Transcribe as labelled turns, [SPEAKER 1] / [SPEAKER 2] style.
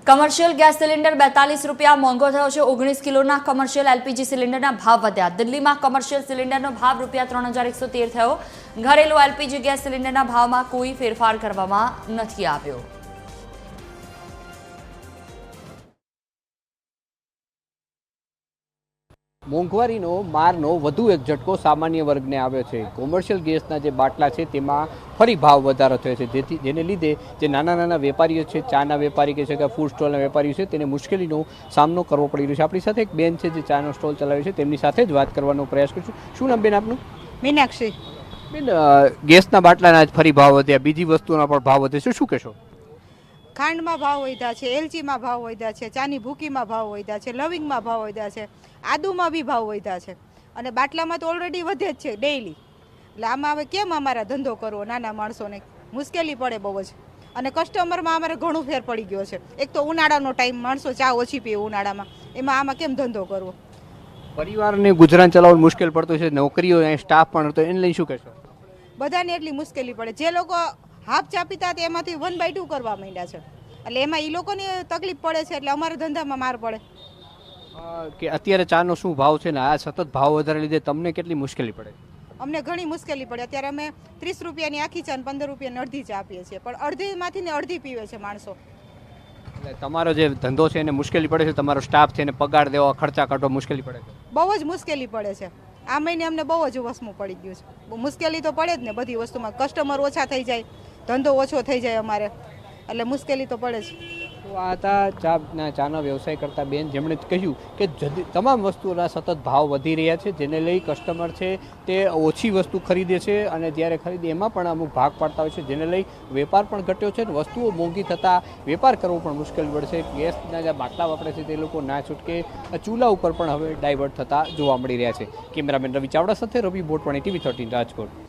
[SPEAKER 1] Commercial gas cylinder 42 રૂપિયા મોંઘો થયો છે। 19 કિલોના કમર્શિયલ એલપીજી સિલિન્ડરના ભાવ વધ્યા। દિલ્હીમાં કમર્શિયલ સિલિન્ડરનો ભાવ ₹3113 થયો। ઘરેલું એલપીજી ગેસ સિલિન્ડરના ભાવમાં કોઈ ફેરફાર કરવામાં નથી આવ્યો।
[SPEAKER 2] મોંઘવારીનો મારનો વધુ એક ઝટકો સામાન્ય વર્ગને આવ્યો છે। કોમર્શિયલ ગેસના જે બાટલા છે તેમાં ફરી ભાવ વધારો થયો છે, જેને લીધે જે નાના વેપારીઓ છે, ચાના વેપારી કે છે કે ફૂડ સ્ટોલના વેપારીઓ છે, તેને મુશ્કેલીનો સામનો કરવો પડી રહ્યો છે। આપણી સાથે એક બેન છે જે ચાનો સ્ટોલ ચલાવે છે, તેમની સાથે જ વાત કરવાનો પ્રયાસ કરીશું। શું નામ બેન આપનું?
[SPEAKER 3] મીનાક્ષી।
[SPEAKER 2] બેન, ગેસના બાટલાના ફરી ભાવ વધ્યા, બીજી વસ્તુના પણ ભાવ વધે છે, શું કહેશો?
[SPEAKER 3] ખાંડમાં ભાવ વધ્યા છે, એલચીમાં ભાવ વધ્યા છે, ચાની ભૂકીમાં ભાવ વધ્યા છે, લવિંગમાં ભાવ વધ્યા છે, આદુમાં બી ભાવ વધ્યા છે અને બાટલામાં તો ઓલરેડી વધે જ છે ડેઈલી। એટલે આમાં હવે કેમ અમારા ધંધો કરવો? નાના માણસોને મુશ્કેલી પડે બહુ જ અને કસ્ટમરમાં અમારે ઘણું ફેર પડી ગયો છે। એક તો ઉનાળાનો ટાઈમ, માણસો ચા ઓછી પીએ ઉનાળામાં, એમાં આમાં કેમ ધંધો કરવો?
[SPEAKER 2] પરિવારને ગુજરાન ચલાવવાનું મુશ્કેલ પડતું છે, નોકરીઓ સ્ટાફ પણ હતો, એને લઈને શું કહેશો?
[SPEAKER 3] બધાને એટલી મુશ્કેલી પડે। જે લોકો હાફ ચા પીતા હતા એમાંથી 1/2 કરવા માંડ્યા છે, એટલે એમાં એ લોકોની તકલીફ પડે છે, એટલે અમારા ધંધામાં માર પડે।
[SPEAKER 2] કે અત્યારે ચાનો શું ભાવ છે ને આ સતત ભાવ વધારે લીધે તમને કેટલી મુશ્કેલી પડે?
[SPEAKER 3] અમને ઘણી મુશ્કેલી પડે। અત્યારે અમે 30 રૂપિયાની આખી ચા અને 15 રૂપિયાની અડધી ચા આપીએ છીએ, પણ અડધીમાંથી ને અડધી પીવે છે માણસો।
[SPEAKER 2] એટલે તમારો જે ધંધો છે એને મુશ્કેલી પડે છે, તમારો સ્ટાફ છે એને પગાર દેવા, ખર્ચા કાઢવા મુશ્કેલી પડે છે?
[SPEAKER 3] બહુ જ મુશ્કેલી પડે છે। આ મહિને અમને બહુ જ વસમું પડી ગયું છે। મુશ્કેલી તો પડે જ ને બધી વસ્તુમાં, કસ્ટમર ઓછા થઈ જાય, ધંધો ઓછો થઈ જાય અમારે, એટલે મુશ્કેલી તો પડે છે।
[SPEAKER 2] તો આ હતા ચાના વ્યવસાય કરતા બેન, જેમણે કહ્યું કે તમામ વસ્તુઓના સતત ભાવ વધી રહ્યા છે, જેને લઈ કસ્ટમર છે તે ઓછી વસ્તુ ખરીદે છે અને જ્યારે ખરીદે એમાં પણ અમુક ભાગ પાડતા હોય છે, જેને લઈ વેપાર પણ ઘટ્યો છે, વસ્તુઓ મોંઘી થતાં વેપાર કરવો પણ મુશ્કેલ પડશે। ગેસના જે બાટલા વાપરે છે તે લોકો ના છૂટકે ચૂલા ઉપર પણ હવે ડાયવર્ટ થતા જોવા મળી રહ્યા છે। કેમેરામેન રવિ ચાવડા સાથે રવિ બોટવાણી, TV13 રાજકોટ।